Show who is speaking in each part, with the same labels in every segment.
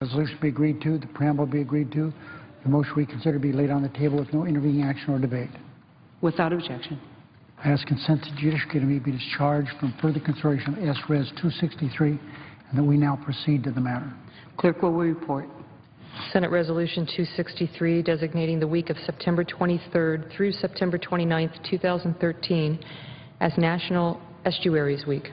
Speaker 1: Resolution be agreed to. The preamble be agreed to. The motion reconsider be laid on the table with no intervening action or debate.
Speaker 2: Without objection.
Speaker 1: I ask consent the Judiciary Committee be discharged from further consideration of S-Res 263 and that we now proceed to the matter.
Speaker 2: Clerk will report.
Speaker 3: Senate Resolution 263 designating the week of September 23rd through September 29th, 2013 as National Estuaries Week.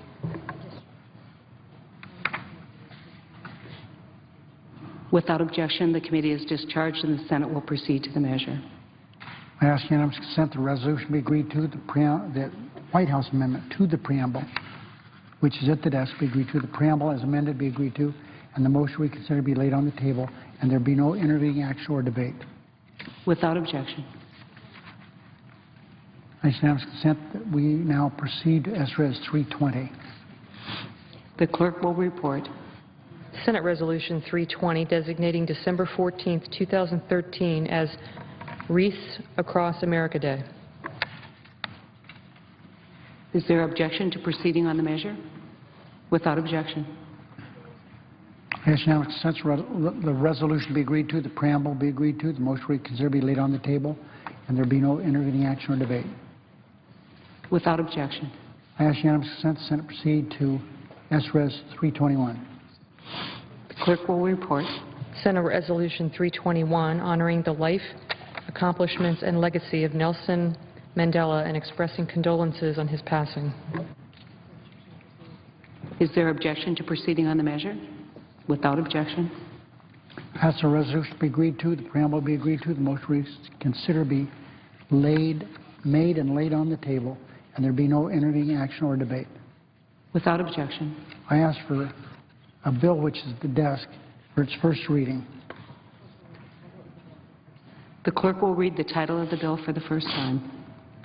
Speaker 2: Without objection, the committee is discharged and the Senate will proceed to the measure.
Speaker 1: I ask unanimous consent the resolution be agreed to. The White House amendment to the preamble, which is at the desk, be agreed to. The preamble as amended be agreed to, and the motion reconsider be laid on the table, and there be no intervening action or debate.
Speaker 2: Without objection.
Speaker 1: I ask unanimous consent that we now proceed to S-Res 320.
Speaker 2: The clerk will report.
Speaker 3: Senate Resolution 320 designating December 14th, 2013 as Wreaths Across America Day.
Speaker 2: Is there objection to proceeding on the measure? Without objection.
Speaker 1: I ask unanimous consent the resolution be agreed to, the preamble be agreed to, the motion reconsider be laid on the table, and there be no intervening action or debate.
Speaker 2: Without objection.
Speaker 1: I ask unanimous consent the Senate proceed to S-Res 321.
Speaker 2: The clerk will report.
Speaker 3: Senate Resolution 321 honoring the life, accomplishments, and legacy of Nelson Mandela and expressing condolences on his passing.
Speaker 2: Is there objection to proceeding on the measure? Without objection.
Speaker 1: I ask the resolution be agreed to, the preamble be agreed to, the motion reconsider be made and laid on the table, and there be no intervening action or debate.
Speaker 2: Without objection.
Speaker 1: I ask for a bill which is at the desk for its first reading.
Speaker 2: The clerk will read the title of the bill for the first time.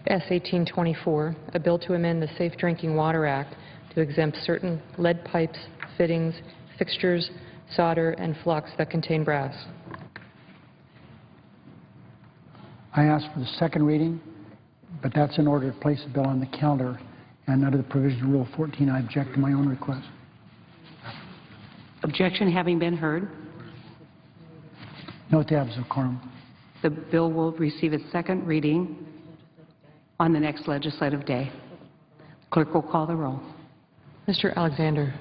Speaker 3: S-1824, a bill to amend the Safe Drinking Water Act to exempt certain lead pipes, fittings, fixtures, solder, and flux that contain brass.
Speaker 1: I ask for the second reading, but that's in order to place the bill on the calendar, and under the provision of Rule 14, I object to my own request.
Speaker 2: Objection having been heard,
Speaker 1: Note the absence of quorum.
Speaker 2: the bill will receive its second reading on the next legislative day. Clerk will call the roll.
Speaker 3: Mr. Alexander.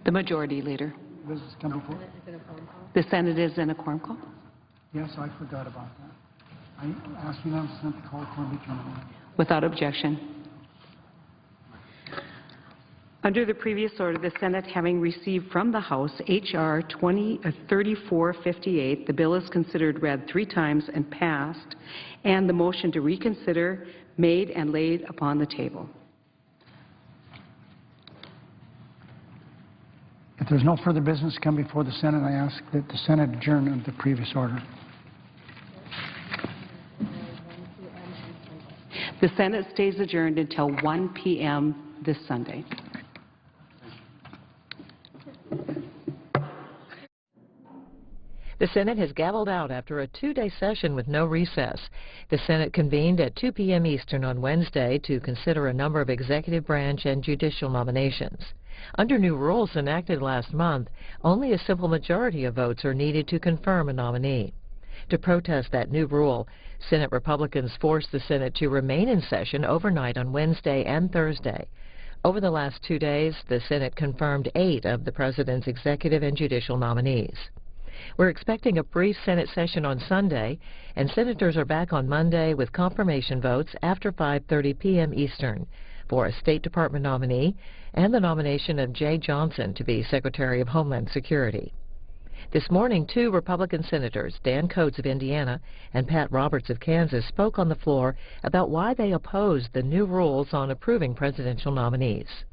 Speaker 2: The Majority Leader.
Speaker 1: Business come before?
Speaker 2: The Senate is in a quorum call.
Speaker 1: Yes, I forgot about that. I ask unanimous consent to call the quorum be terminated.
Speaker 2: Without objection. Under the previous order, the Senate having received from the House H.R. 3458, the bill is considered read 3 times and passed, and the motion to reconsider made and laid upon the table.
Speaker 1: If there's no further business to come before the Senate, I ask that the Senate adjourn under the previous order.
Speaker 2: The Senate stays adjourned until 1 p.m. this Sunday.
Speaker 4: The Senate has gavelled out after a two-day session with no recess. The Senate convened at 2 p.m. Eastern on Wednesday to consider a number of executive branch and judicial nominations. Under new rules enacted last month, only a simple majority of votes are needed to confirm a nominee. To protest that new rule, Senate Republicans forced the Senate to remain in session overnight on Wednesday and Thursday. Over the last 2 days, the Senate confirmed 8 of the president's executive and judicial nominees. We're expecting a brief Senate session on Sunday, and senators are back on Monday with confirmation votes after 5:30 p.m. Eastern for a State Department nominee and the nomination of Jay Johnson to be Secretary of Homeland Security. This morning, 2 Republican senators, Dan Coats of Indiana and Pat Roberts of Kansas, spoke on the floor about why they opposed the new rules on approving presidential nominees.